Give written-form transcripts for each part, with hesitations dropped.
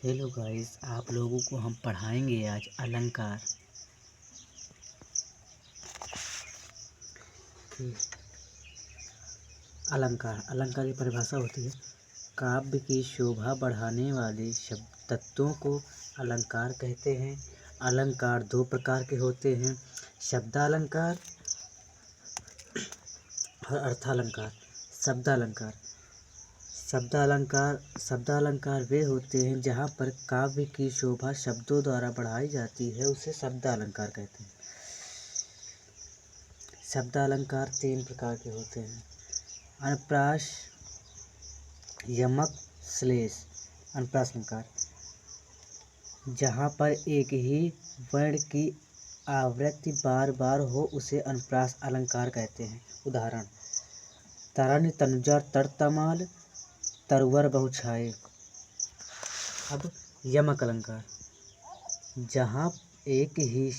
Hello guys, आप लोगों को हम पढ़ाएंगे आज अलंकार। अलंकार अलंकार की परिभाषा होती है काव्य की शोभा बढ़ाने वाले शब्द तत्वों को अलंकार कहते हैं। अलंकार दो प्रकार के होते हैं, शब्दालंकार और अर्थालंकार। शब्दालंकार शब्दालंकार वे होते हैं जहाँ पर काव्य की शोभा शब्दों द्वारा बढ़ाई जाती है, उसे शब्दालंकार कहते हैं। शब्दालंकार तीन प्रकार के होते हैं, अनुप्रास, यमक, श्लेष। अनुप्रास अलंकार जहाँ पर एक ही वर्ण की आवृत्ति बार बार हो उसे अनुप्रास अलंकार कहते हैं। उदाहरण: तरन तनुजा तरतमाल, तरवर बहुछाये। अब यमक अलंकार जहाँ एक ही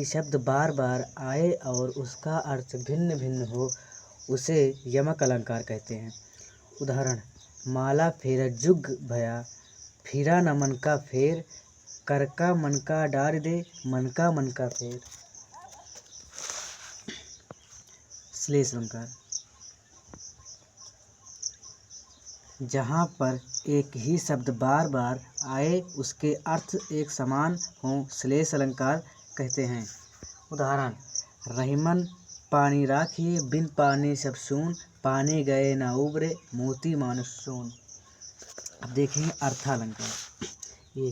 शब्द बार बार आए और उसका अर्थ भिन्न भिन्न हो उसे यमक अलंकार कहते हैं। उदाहरण: माला फेर जुग भया, फिरा न मन का फेर, कर का मन का डार दे, मन का फेर। श्लेष अलंकार जहाँ पर एक ही शब्द बार बार आए उसके अर्थ एक समान हों श्लेष अलंकार कहते हैं। उदाहरण: रहीमन पानी राखिए, बिन पानी सब सून, पानी गए न उबरे, मोती मानुष सोन। अब देखिए अर्थालंकार। ये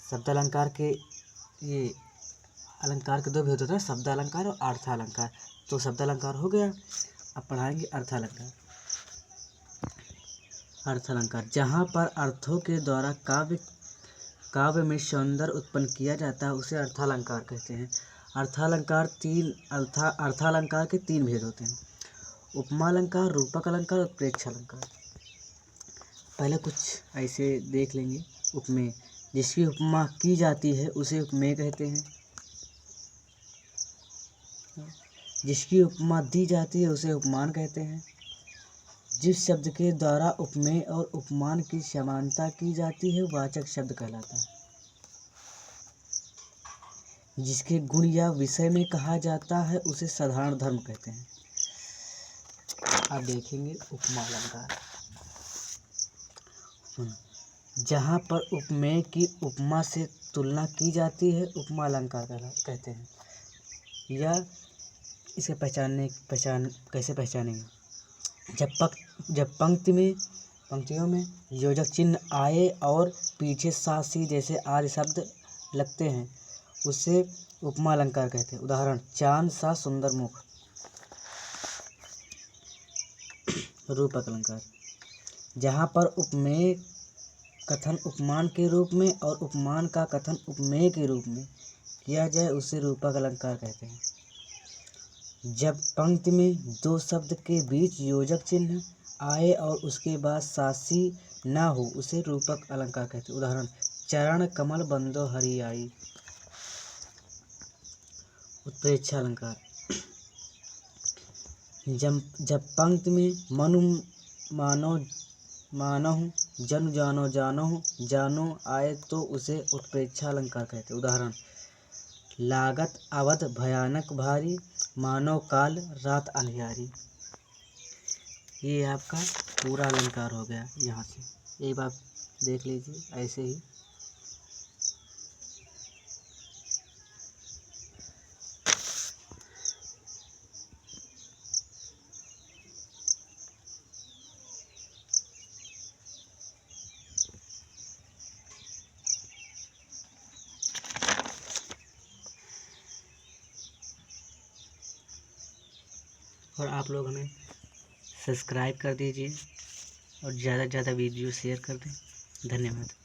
शब्दालंकार के अलंकार के दो भेद होते हैं, शब्दालंकार और अर्थालंकार। तो शब्दालंकार हो गया, अब पढ़ाएंगे अर्थालंकार। अर्थालंकार जहाँ पर अर्थों के द्वारा काव्य में सौंदर्य उत्पन्न किया जाता है उसे अर्थालंकार कहते हैं। अर्थालंकार के तीन भेद होते हैं, उपमा अलंकार, रूपक अलंकार और प्रेक्षालंकार। पहले कुछ ऐसे देख लेंगे। उपमेय जिसकी उपमा की जाती है उसे उपमेय कहते हैं। जिसकी उपमा दी जाती है उसे उपमान कहते हैं। जिस शब्द के द्वारा उपमेय और उपमान की समानता की जाती है वाचक शब्द कहलाता है। जिसके गुण या विषय में कहा जाता है उसे साधारण धर्म कहते हैं। अब देखेंगे उपमा अलंकार। जहाँ पर उपमेय की उपमा से तुलना की जाती है उपमा अलंकार कहते हैं। या इसे कैसे पहचानेंगे? जब पंक्तियों में योजक चिन्ह आए और पीछे सा सी जैसे आदि शब्द लगते हैं उसे उपमा अलंकार कहते हैं। उदाहरण: चांद सा सुंदर मुख। रूपक अलंकार जहाँ पर उपमेय कथन उपमान के रूप में और उपमान का कथन उपमेय के रूप में किया जाए उसे रूपक अलंकार कहते हैं। जब पंक्ति में दो शब्द के बीच योजक चिन्ह आए और उसके बाद सासी ना हो उसे रूपक अलंकार कहते हैं। उदाहरण: चरण कमल बंदो हरि आई। उत्प्रेक्षा अलंकार जब पंक्ति में मनु मानहु जनु जानो आए तो उसे उत्प्रेक्षा अलंकार कहते हैं। उदाहरण: लागत अवध भयानक भारी, मानव काल रात अंधियारी। ये आपका पूरा अलंकार हो गया। यहाँ से एक बार देख लीजिए ऐसे ही। और आप लोग हमें सब्सक्राइब कर दीजिए और ज़्यादा से ज़्यादा वीडियो शेयर कर दें। धन्यवाद।